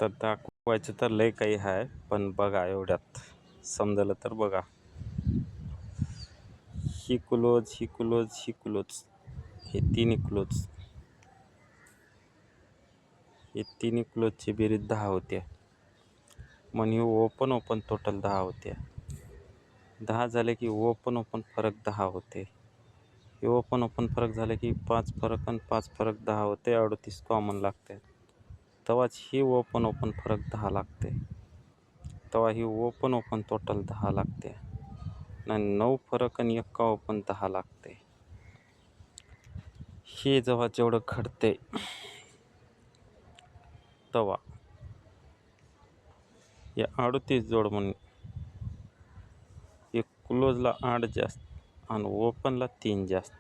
तर दाखवायचं तर लय काही आहे, पण बघा एवढ्यात समजलं तर बघा. ही क्लोज, ही क्लोज, ही क्लोज, हे तिन्ही क्लोज, हे तिन्ही क्लोजची बेरीज 10 होते. मग हे ओपन ओपन टोटल 10 होते. 10 झाले की ओपन ओपन फरक 10 होते. हे ओपन ओपन फरक झाले की 5 फरक आणि 5 फरक 10 होते. 38 कॉमन लागते. तेव्हाच ही ओपन ओपन फरक 10 लागते. तेव्हा ही ओपन ओपन टोटल 10 लागते. आणि 9 फरक आणि 1 ओपन 10 लागते. हे जेव्हा जेवढं घडते तेव्हा या 38 जोड म्हणून एक क्लोजला 8 जास्त आणि ओपनला 3 जास्त,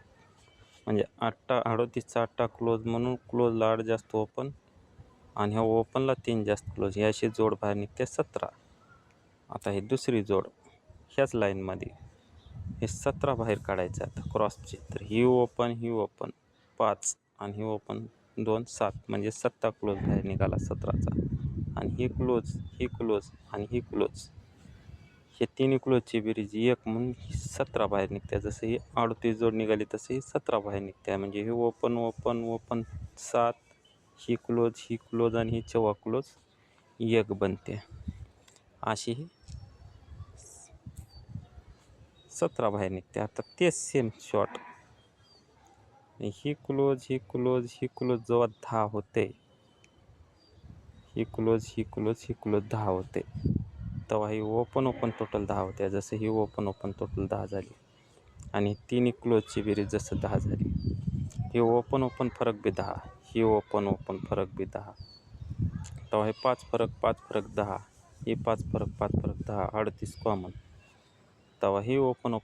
म्हणजे 38चा 8 क्लोज म्हणून क्लोजला 8 जास्त ओपन आणि ह्या ओपनला 3 जास्त क्लोज, ह्याशी जोड बाहेर निघते 17. आता ही दुसरी जोड ह्याच लाईनमध्ये हे 17 बाहेर काढायचं आता क्रॉसची. तर ही ओपन 5 आणि ही ओपन 2 7, म्हणजे 17 क्लोज बाहेर निघाला 17चा. आणि ही क्लोज आणि ही क्लोज, हे तिन्ही क्लोजची बेरीज 1 म्हणून 17 बाहेर निघते. जसं ही 38 जोड निघाली तसं ही 17 बाहेर निघते. म्हणजे हे ओपन 7, ही क्लोज आणि ही चौवा क्लोज 1 बनते. अशी ही 17 बाहेर निघते. आता तेच सेम शॉट ही क्लोज जेव्हा 10 होते, ही क्लोज 10 होते, तेव्हा ही ओपन टोटल 10 होते. जसं ही ओपन टोटल 10 झाली आणि तिन्ही क्लोजची बेरीज जसं 10 झाली. ही ओपन फरक बी 10, ही ओपन फरक बी 10, तेव्हा हे 5 फरक 10, ही 5 फरक 10, 38 कॉमन. तेव्हा ही ओपन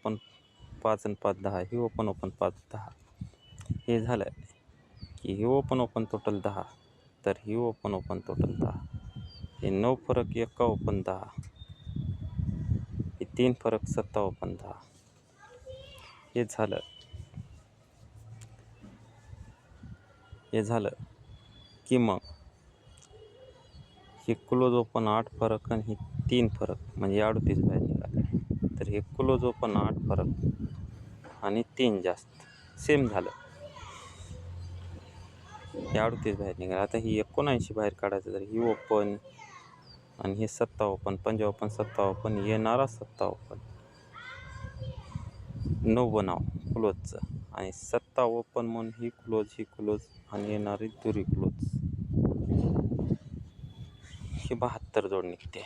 5 आणि 5 10, ही ओपन 5 10. हे झालं की ही ओपन टोटल 10, तर ही ओपन टोटल 10. हे 9 फरक 1 ओपन 10, हे 3 फरक 7 ओपन 10. हे झालं की मग हे क्लोज ओपन 8 फरक आणि ही 3 फरक, म्हणजे 38 बाहेर निघाले. तर हे क्लोज ओपन 8 फरक आणि 3 जास्त सेम झालं. हे 38 बाहेर निघाले. आता ही 79 बाहेर काढायचं, तर ही ओपन आणि हे 7 ओपन, 55 ओपन, येणारा 7 ओपन 9 बनाव क्लोजचं, आणि 7 ओपन म्हणून ही क्लोज आणि येणारी दुरी क्लोज, ही 72 जोड निघते.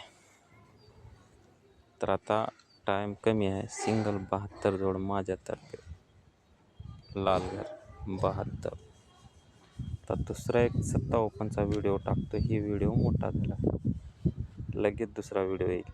तर आता टाईम कमी आहे, सिंगल 72 जोड माझ्यातर्फे लालघर 72. तर दुसरा एक 7 ओपनचा व्हिडिओ टाकतो. ही व्हिडिओ मोठा झाला, लगेच दुसरा व्हिडिओ येईल.